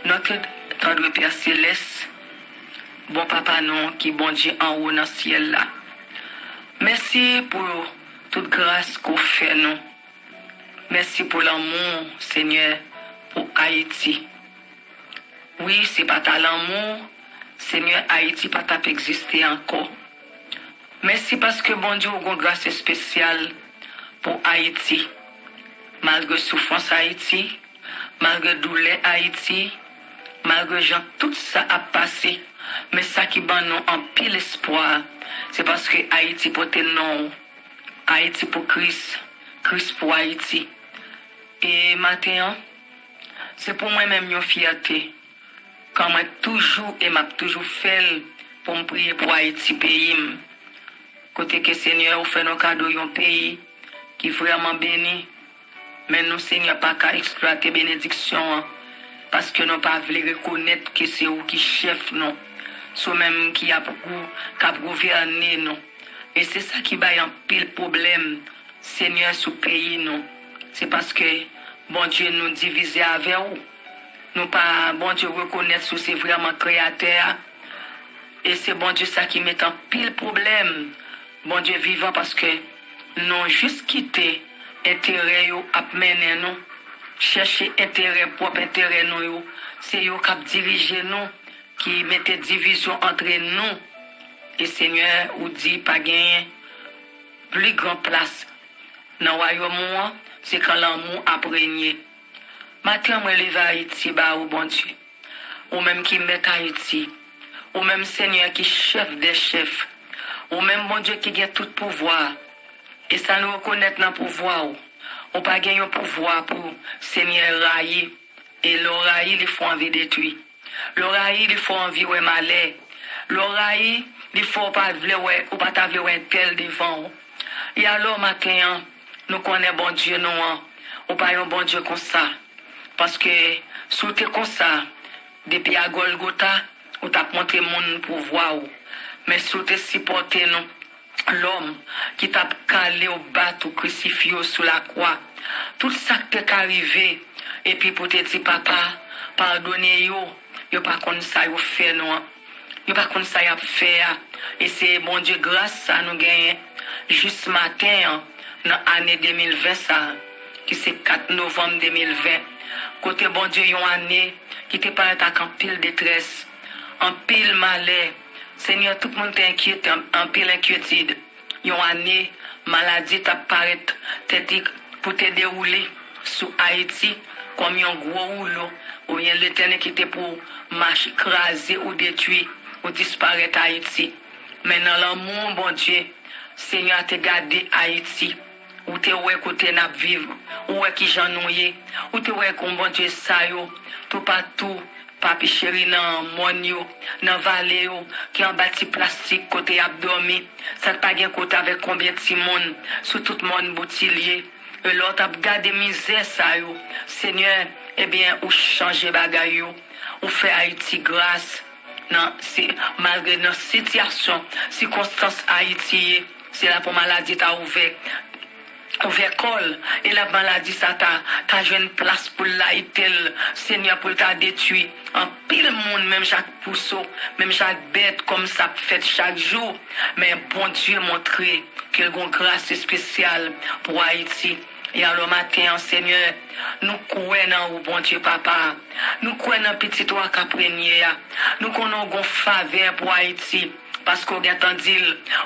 Notre tendre Père céleste, bon papa non, qui bon Dieu en haut dans le ciel là. Merci pour toute grâce qu'on fait nous. Merci pour l'amour, Seigneur, pour Haïti. Oui, c'est pas ta l'amour, Seigneur, Haïti pas t'a exister encore. Merci parce que bon Dieu a une grâce spéciale pour Haïti. Malgré souffrance Haïti, malgré douleur Haïti, malgré gens, tout ça a passé. Mais ça qui ban nous en pile espoir, c'est parce que Haïti porte non. Haïti pour Christ, Christ pour Haïti. Et maintenant, c'est pour moi-même une fierté. Quand moi toujours et m'a toujours fait pour me prier pour Haïti pays. Côté que Seigneur fait nos cadeaux un pays qui est vraiment béni. Mais nous Seigneur pas qu'à exploiter bénédiction parce que nous pas voulu reconnaître que c'est vous qui chef non. C'est même qui a gouverné nous. Et c'est ça qui va un pile problème Seigneur sous pays nous. C'est parce que bon Dieu nous divisé avec vous. Nous pas bon Dieu reconnaître que c'est vraiment créateur. Et c'est bon Dieu ça qui met un pile problème. Bon Dieu vivant parce que nous juste quitté intérêt yo ap mener nous chercher intérêt propre intérêt nous yo c'est yo qui diriger nous qui mettait division entre nous et Seigneur ou dit pas gagner plus grand place dans royaume c'est quand l'amour a régné. Matin moi lever Haïti ba ou bon Dieu ou même qui met Haïti ou même Seigneur qui chef des chefs ou même bon Dieu qui a tout pouvoir. Et ça nous reconnaît dans le pouvoir. On pas gagner un pouvoir pour Seigneur railler. Et le railler, il faut envie détruire. Le railler, il faut envie ouais malheur. Le railler, il faut pas vouloir ouais ou pas vouloir un tel devant. Et alors matin, nous connaissons bon Dieu nous. On pas un bon Dieu comme ça. Parce que sous t'es comme ça, depuis à Golgotha, on t'a montré mon pouvoir. Mais sous t'es supporté nous. L'homme qui t'a calé au bateau crucifié sous la croix. Tout ça qui t'est arrivé. Et puis pour te dire, papa, pardonnez yo pas comme ça yo fait non. Yo pas comme ça y a fait. Et c'est bon Dieu grâce à nous gagner. Juste matin, dans l'année 2020 ça, qui c'est 4 novembre 2020. Côté bon Dieu yon année qui te paraît en pile détresse, en pile malheur. Seigneur, tout le monde est inquiet, en pile inquiétude. Une année, maladie t'apparaît, pour te dérouler sous Haïti, comme un gros rouleau, ou bien l'éternel qui était pour marcher, craser ou détruire, ou disparaître Haïti. Maintenant, l'amour, bon Dieu, Seigneur, te gardé Haïti, ou te ouais côté n'a vivre, ou ouais qui j'en nouye, ou te ouais comme bon Dieu ça yo, tout partout. Papi chéri nan mon yo, nan vallée yo, qui en bâti plastique côté abdomi, ça pas gen côté avec combien de monde, sous tout monde boutilier. Et l'autre a gardé misère ça yo. Seigneur, eh bien, ou changer bagay yo, ou fait Haïti grâce, non, c'est malgré nos situations, circonstances Haïti, c'est là pour maladie t'a ouvert col et la maladie ça t'a joué une place pour l'aitel Seigneur pour t'a détruit en pile monde même chaque pousseau même chaque bête comme ça fait chaque jour mais bon Dieu montré qu'il a une grâce spéciale pour Haïti. Et alors matin, Seigneur, nous croyons au bon Dieu papa, nous croyons dans petit toi qu'après nous connaissons une faveur pour Haïti. Parce qu'on a entendu,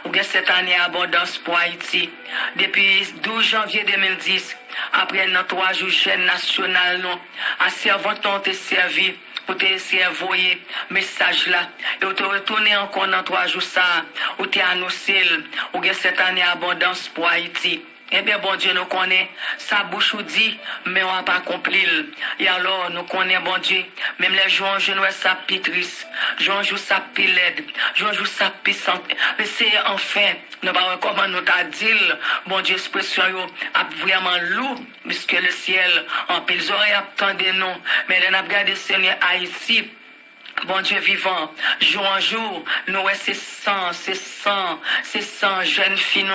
on a cette année abondance pour Haïti. Depuis 12 janvier 2010, après notre 3 jours jeune national, nous, à servant, on te servi pour te essayer envoyer message là. Et on te retourné encore dans 3 jours ça, on te annoncé, on a cette année abondance pour Haïti. Eh bien, bon Dieu, nous connaît, sa bouche nous dit, mais on n'a pas accompli. Et alors, nous connaissons, bon Dieu, même les jours, je nous sa pitrice, je joue sa pilède, je joue sa puissante. Mais c'est enfin, nous pas comment nous t'a dit, bon Dieu, expression, a vraiment lourd, puisque le ciel, en pile, oreilles attendent nous, mais là, nous avons gardé Seigneur Haïti. Bon Dieu vivant, jour en jour, nous c'est jeunes filles,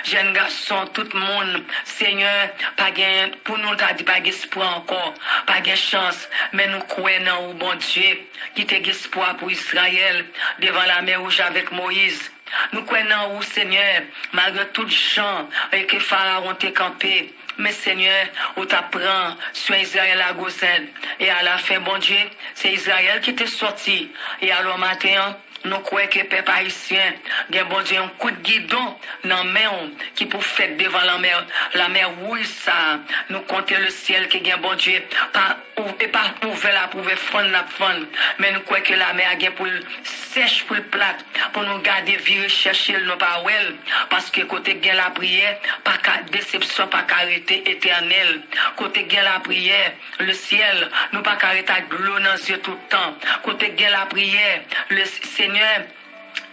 jeunes garçons, tout le monde, Seigneur, pas gain, pour nous, t'as dit pas espoir encore, pas gain chance, mais nous croyons au bon Dieu, qui t'a espoir pour Israël, devant la mer Rouge avec Moïse. Nous croyons au Seigneur, malgré tout le champ, et que Pharaon t'est campé. Mais Seigneur, on t'apprend sur Israël à Gosen. Et à la fin, bon Dieu, c'est Israël qui t'est sorti. Et alors matin, nous croyons que peuple haïtien, il bon Dieu, un coup de guidon dans la main qui pour faire devant la mer rouge ça. Nous comptons le ciel qui est bon Dieu, pas ouvert la pour fondre la fondre. Mais nous croyons que la mer a pour sèche pour le plat, pour nous garder virer chercher nos paroles. Parce que côté gain la prière, pas qu'à déception, pas qu'à arrêter éternel. Côté gain la prière, le ciel, nous pas qu'à arrêter de l'eau dans les yeux tout le temps. Côté gain la prière, le Seigneur,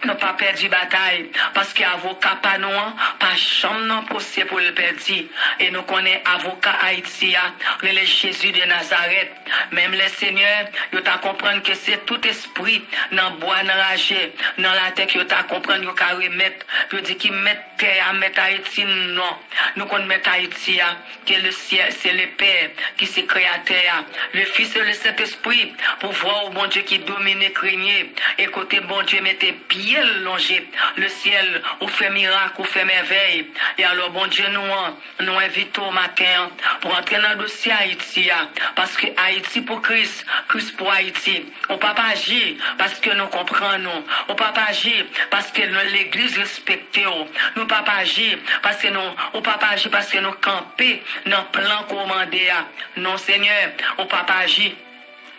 nous pas perdu bataille parce que avocat pas nous pas chambre non procès pour le perdre et nous connaît avocat Haïti le Jésus de Nazareth même les seigneurs yo t'a comprendre que c'est tout esprit dans bois enragé dans la tête yo t'a comprendre yo ka remettre yo dit qui mettre terre à mettre Haïti non nous connaît mettre Haïti que le ciel c'est le Père qui c'est créateur le Fils et le Saint-Esprit pour voir au bon Dieu qui domine régner et côté bon Dieu mettez pied longé le ciel ou fait miracle ou fait merveille et alors bon Dieu nous invitons au matin pour entrer dans le dossier Haïti parce que Haïti pour Christ pour Haïti on peut pas agir parce que nous comprenons on peut pas agir parce que l'église respecte nous peut pas agir parce que nous on peut pas agir parce que nous camper dans plan commandé non Seigneur on peut pas agir.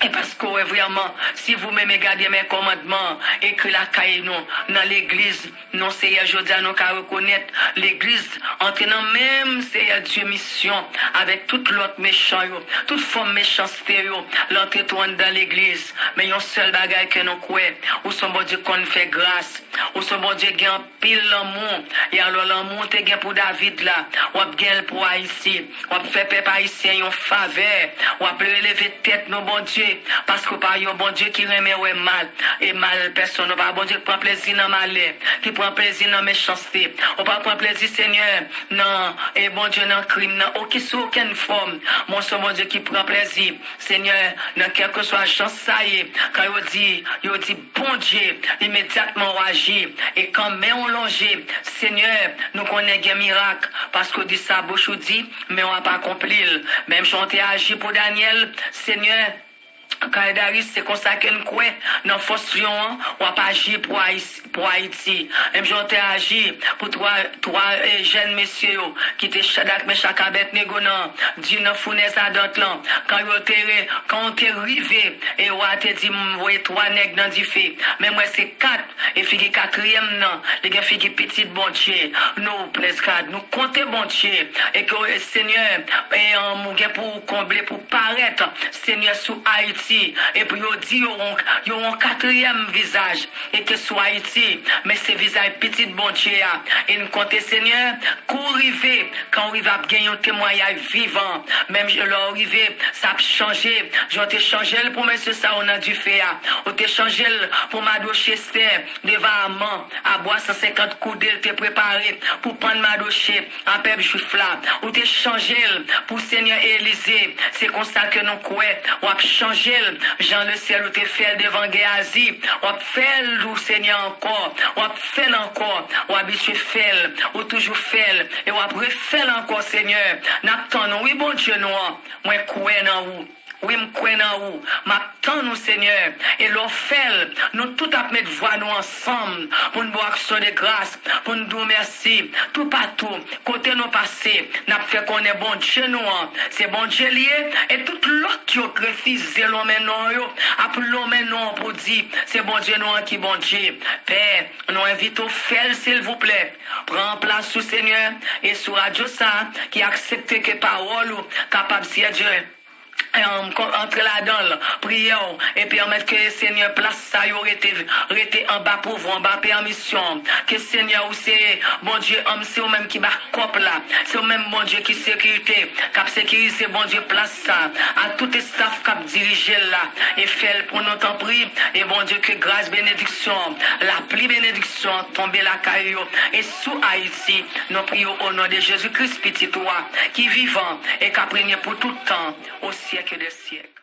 Et parce que vraiment, si vous-même regardez mes commandements et que la caille nous dans l'église, non Seigneur, je dis à nous qu'à reconnaître l'église entraînant même Seigneur Dieu mission avec toute l'autre méchant, toute forme méchanceté, l'entrée dans l'église. Mais il y a un seul bagage que nous croyons, où son bon Dieu qu'on fait grâce, où son bon Dieu gagne pile l'amour, et alors l'amour te gagne pour David là, ou gagne pour Haïti, ou fait peuple haïtien une faveur, ou relever tête nos bon Dieu. Parce que par un bon Dieu qui remet mal et mal personne, pas bon Dieu qui prend plaisir dans mal, qui prend plaisir dans méchanceté, on pas prend plaisir Seigneur non et bon Dieu dans crime dans aucune forme, mon son bon Dieu qui prend plaisir Seigneur dans quel que soit chance ça y est quand il dit bon Dieu immédiatement on agit et quand même on longe Seigneur nous connaissons un miracle parce que dit ça bouche dit mais on va pas accomplir même chanter agir pour Daniel Seigneur. Kaidaris, c'est comme ça qu'on croit dans Fossion, on va pas agir pour Haïti. Même j'en agi pour trois jeunes messieurs qui étaient chadak mais chaque abet négonan, d'une fournaise à d'autres là. Quand on t'est arrivé, et on a dit, ouais, trois nègres dans du fait. Mais moi, c'est quatre, et figi quatrième, non. Les gars, figi petite bon Dieu. Nous, presque, nous comptons bon Dieu. Et que, Seigneur, et mon gars pour combler, pour paraître, Seigneur, sous Haïti. Et puis, ils ont un quatrième visage. Et que soit Haïti, mais ce visage petit bon Dieu. Et nous comptons, Seigneur, qu'on arrive, quand on arrive à gagner un témoignage vivant, même je leur arrive, ça a changé. Je t'ai changé pour monsieur ça, on a dû faire. On t'a changé pour ma douche Esther, devant amant, à boire 150 coups d'elle, t'es préparé pour prendre ma douche, en peuple juif là. On t'a changé pour Seigneur Élysée. C'est comme ça que nous croyons. On a changé Jean le ciel où t'es fait devant Géasi. On a fait le Seigneur encore. On a fait encore. On a habitué fait. On a toujours fait. Et on a refait encore Seigneur. N'attendons, oui bon Dieu nous. Moi crois dans vous. Oui, je crois dans vous. M'attends nous, Seigneur. Et l'on fait, nous tout à mettre voix nous ensemble pour nous boire action de grâce, pour nous dire merci. Tout partout, côté nous passé, n'a fait qu'on est bon Dieu nous. C'est bon Dieu lié. Et tout l'autre qui a refusé l'homme non, après l'homme non pour dire, c'est bon Dieu nous qui bon Dieu. Père, nous invitons faire s'il vous plaît. Prends place sous Seigneur et sur Radio ça, qui accepte que parole capable de Dieu. entre là-dedans, prions et permettre que le Seigneur place ça, rete en bas pour vous, en bas permission. Que Seigneur, c'est bon Dieu, c'est au même qui bat cop là, c'est au même bon Dieu qui sécurité, cap sécuriser bon Dieu place ça, à tout le staff cap diriger là, et fait pour nous t'en prie, et bon Dieu que grâce, bénédiction, la pluie bénédiction tombe la caillou, et sous Haïti, nous prions au nom de Jésus-Christ, petit toi, qui vivant et qui a pour tout temps, au siècle des siècles.